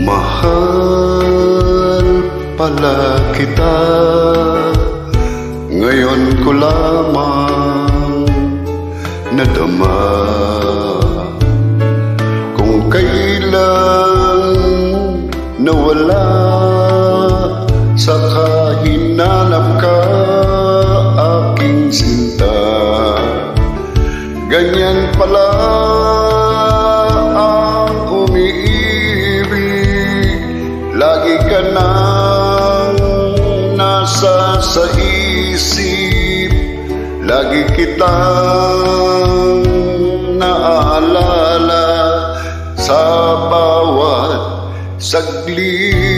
Mahal pala kita, ngayon ko lamang nadama kung kailan nawala, saka hinanap ka, aking sinta. Ganyan pala ang umiibig, lagi ka nang nasa sa isip, lagi kitang naaalala sa bawat saglit.